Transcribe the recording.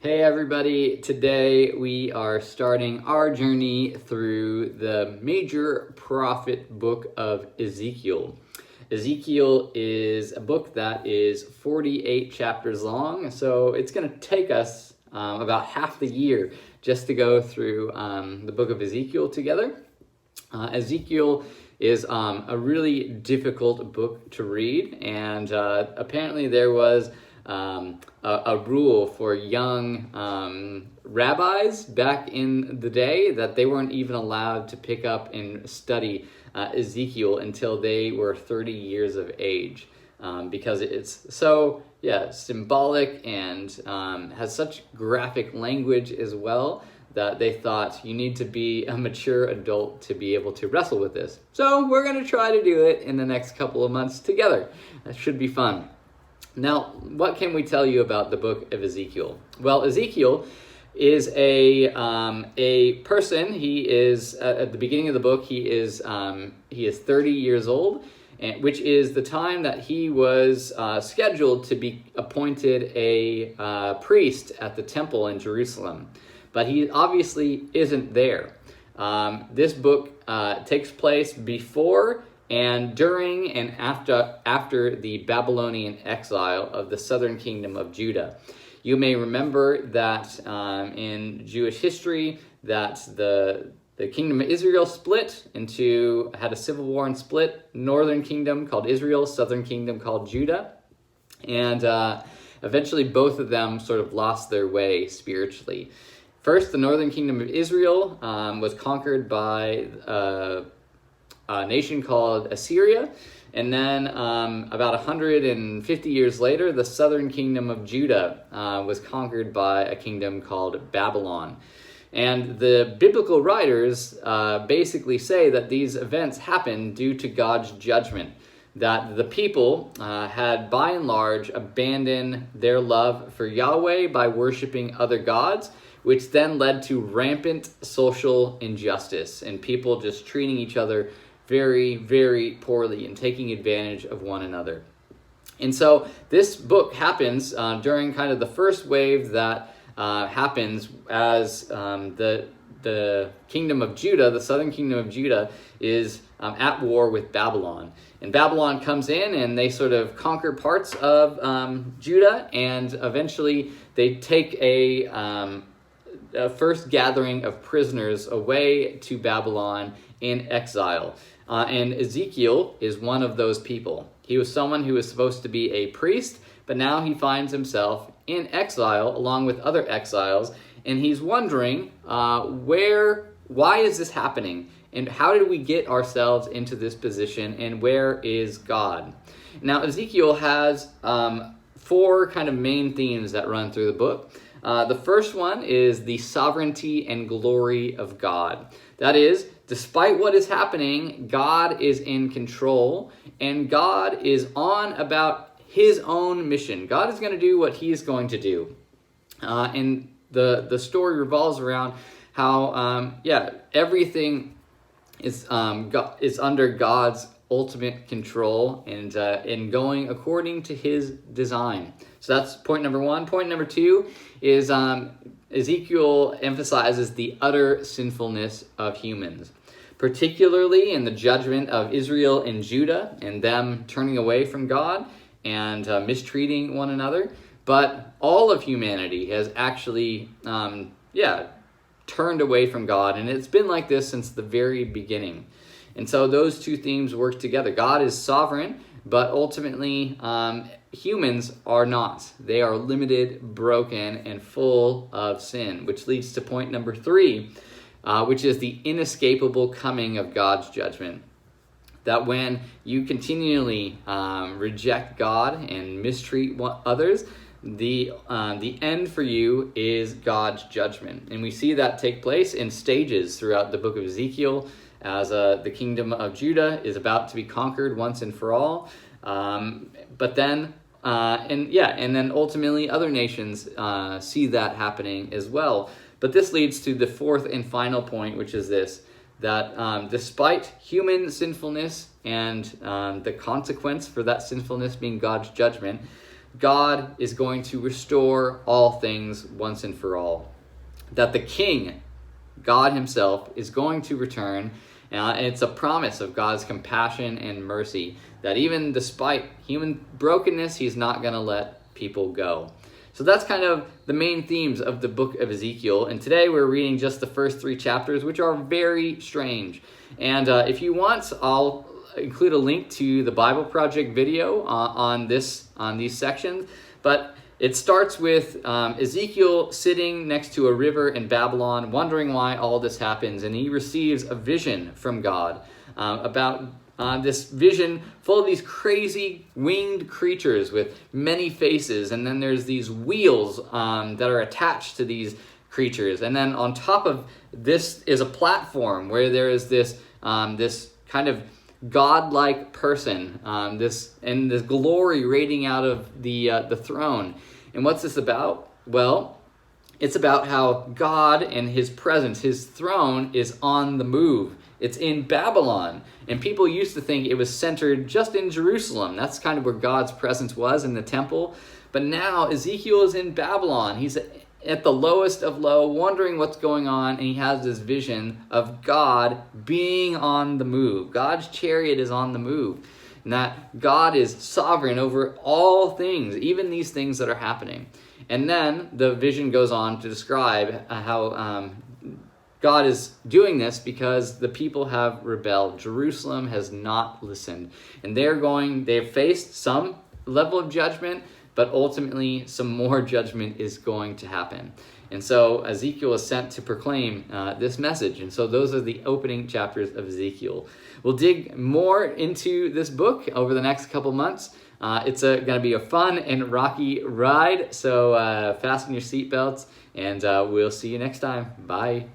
Hey everybody, today we are starting our journey through the major prophet book of Ezekiel. Ezekiel is a book that is 48 chapters long, so it's going to take us about half the year just to go through the book of Ezekiel together. Ezekiel is a really difficult book to read, and apparently there was a rule for young rabbis back in the day that they weren't even allowed to pick up and study Ezekiel until they were 30 years of age, because it's so symbolic and has such graphic language as well, that they thought you need to be a mature adult to be able to wrestle with this. So we're going to try to do it in the next couple of months together. That should be fun. Now, what can we tell you about the book of Ezekiel? Well, Ezekiel is a person. He is at the beginning of the book. He is 30 years old, which is the time that he was scheduled to be appointed a priest at the temple in Jerusalem. But he obviously isn't there. This book takes place before and during and after the Babylonian exile of the southern kingdom of Judah. You may remember that in Jewish history that the kingdom of Israel had a civil war and split. Northern kingdom called Israel, southern kingdom called Judah. And eventually both of them sort of lost their way spiritually. First, the northern kingdom of Israel was conquered by a nation called Assyria, and then about 150 years later, the southern kingdom of Judah was conquered by a kingdom called Babylon. And the biblical writers basically say that these events happened due to God's judgment, that the people had by and large abandoned their love for Yahweh by worshiping other gods, which then led to rampant social injustice and people just treating each other very, very poorly and taking advantage of one another. And so this book happens during kind of the first wave that happens as the kingdom of Judah, the southern kingdom of Judah, is at war with Babylon. And Babylon comes in and they sort of conquer parts of Judah, and eventually they take a first gathering of prisoners away to Babylon in exile. And Ezekiel is one of those people. He was someone who was supposed to be a priest, but now he finds himself in exile along with other exiles, and he's wondering why is this happening? And how did we get ourselves into this position, and where is God? Now, Ezekiel has four kind of main themes that run through the book. The first one is the sovereignty and glory of God. That is, despite what is happening, God is in control, and God is on about his own mission. God is going to do what he is going to do. And the story revolves around how, everything is under God's ultimate control and in going according to his design. So that's point number one. Point number two is Ezekiel emphasizes the utter sinfulness of humans, particularly in the judgment of Israel and Judah and them turning away from God and mistreating one another. But all of humanity has actually turned away from God, and it's been like this since the very beginning. And so those two themes work together. God is sovereign, but ultimately humans are not. They are limited, broken, and full of sin, which leads to point number three, which is the inescapable coming of God's judgment. That when you continually reject God and mistreat others, the end for you is God's judgment. And we see that take place in stages throughout the book of Ezekiel, as the kingdom of Judah is about to be conquered once and for all. But then, and then ultimately other nations see that happening as well. But this leads to the fourth and final point, which is this, that despite human sinfulness and the consequence for that sinfulness being God's judgment, God is going to restore all things once and for all. That the king, God himself, is going to return. And it's a promise of God's compassion and mercy, that even despite human brokenness, he's not going to let people go. So that's kind of the main themes of the book of Ezekiel. And today we're reading just the first 3 chapters, which are very strange. And if you want, I'll include a link to the Bible Project video on these sections. But it starts with Ezekiel sitting next to a river in Babylon, wondering why all this happens. And he receives a vision from God about this vision full of these crazy winged creatures with many faces. And then there's these wheels that are attached to these creatures. And then on top of this is a platform where there is this kind of godlike person, this glory radiating out of the throne. And what's this about? Well, it's about how God and his presence, his throne, is on the move. It's in Babylon. And people used to think it was centered just in Jerusalem. That's kind of where God's presence was, in the temple. But now Ezekiel is in Babylon. He's at the lowest of low, wondering what's going on, and he has this vision of God being on the move. God's chariot is on the move, and that God is sovereign over all things, even these things that are happening. And then the vision goes on to describe how God is doing this because the people have rebelled. Jerusalem has not listened, and they've faced some level of judgment, but ultimately some more judgment is going to happen. And so Ezekiel is sent to proclaim this message. And so those are the opening chapters of Ezekiel. We'll dig more into this book over the next couple months. It's going to be a fun and rocky ride. So fasten your seatbelts, and we'll see you next time. Bye.